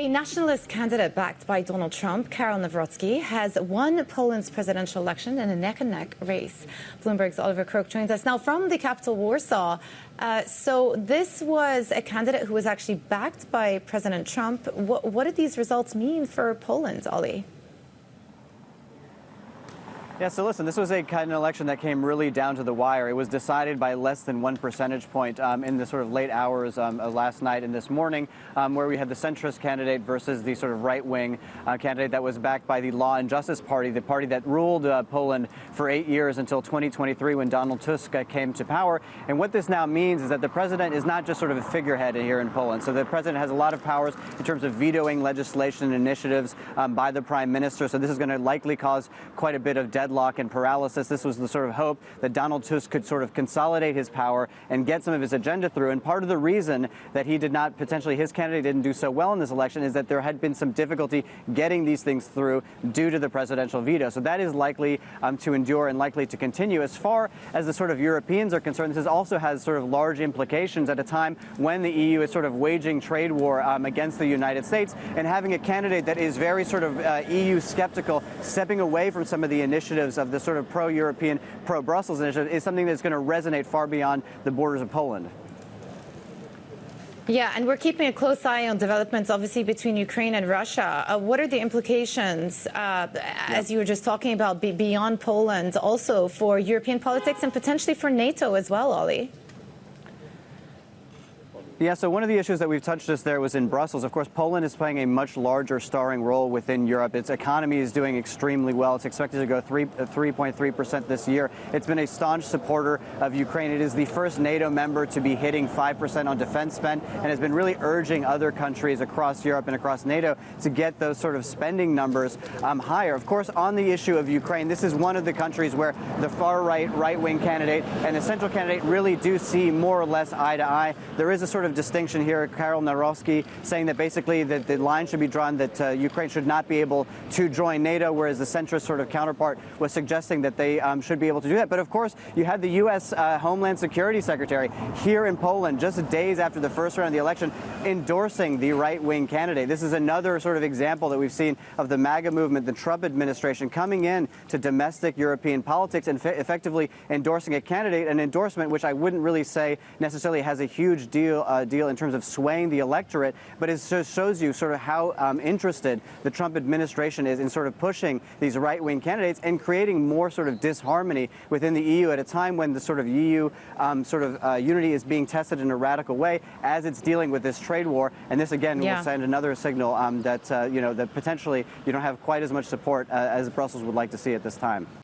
A nationalist candidate backed by Donald Trump, Karol Nawrocki, has won Poland's presidential election in a neck-and-neck race. Bloomberg's Oliver Crook joins us now from the capital, Warsaw. So this was a candidate who was actually backed by President Trump. What did these results mean for Poland, Ollie? Yeah, so listen, this was a kind of election that came really down to the wire. It was decided by less than 1 percentage point in the sort of late hours last night and this morning, where we had the centrist candidate versus the sort of right-wing candidate that was backed by the Law and Justice Party, the party that ruled Poland for 8 years until 2023 when Donald Tusk came to power. And what this now means is that the president is not just sort of a figurehead here in Poland. So the president has a lot of powers in terms of vetoing legislation and initiatives by the prime minister. So this is going to likely cause quite a bit of deadlock and paralysis. This was the sort of hope that Donald Tusk could sort of consolidate his power and get some of his agenda through. And part of the reason that he did not, potentially his candidate didn't do so well in this election, is that there had been some difficulty getting these things through due to the presidential veto. So that is likely to endure and likely to continue. As far as the sort of Europeans are concerned, this also has sort of large implications at a time when the EU is sort of waging trade war against the United States, and having a candidate that is very sort of EU skeptical, stepping away from some of the initiatives of the sort of pro-European, pro-Brussels initiative is something that's going to resonate far beyond the borders of Poland. Yeah, and we're keeping a close eye on developments, obviously, between Ukraine and Russia. What are the implications, as you were just talking about, beyond Poland, also for European politics and potentially for NATO as well, Ollie? Yeah, so one of the issues that we've touched just there was in Brussels. Of course, Poland is playing a much larger starring role within Europe. Its economy is doing extremely well. It's expected to go 3.3% this year. It's been a staunch supporter of Ukraine. It is the first NATO member to be hitting 5% on defense spend and has been really urging other countries across Europe and across NATO to get those sort of spending numbers higher. Of course, on the issue of Ukraine, this is one of the countries where the far-right, right-wing candidate and the central candidate really do see more or less eye to eye. There is a sort of distinction here. Karol Nawrocki saying that basically that the line should be drawn that Ukraine should not be able to join NATO, whereas the centrist sort of counterpart was suggesting that they should be able to do that. But of course, you had the U.S. Homeland Security Secretary here in Poland just days after the first round of the election endorsing the right-wing candidate. This is another sort of example that we've seen of the MAGA movement, the Trump administration, coming in to domestic European politics and effectively endorsing a candidate, an endorsement which I wouldn't really say necessarily has a huge deal in terms of swaying the electorate, but it just shows you sort of how interested the Trump administration is in sort of pushing these right-wing candidates and creating more sort of disharmony within the EU at a time when the sort of EU unity is being tested in a radical way as it's dealing with this trade war. And this, again, will send another signal that, that potentially you don't have quite as much support as Brussels would like to see at this time.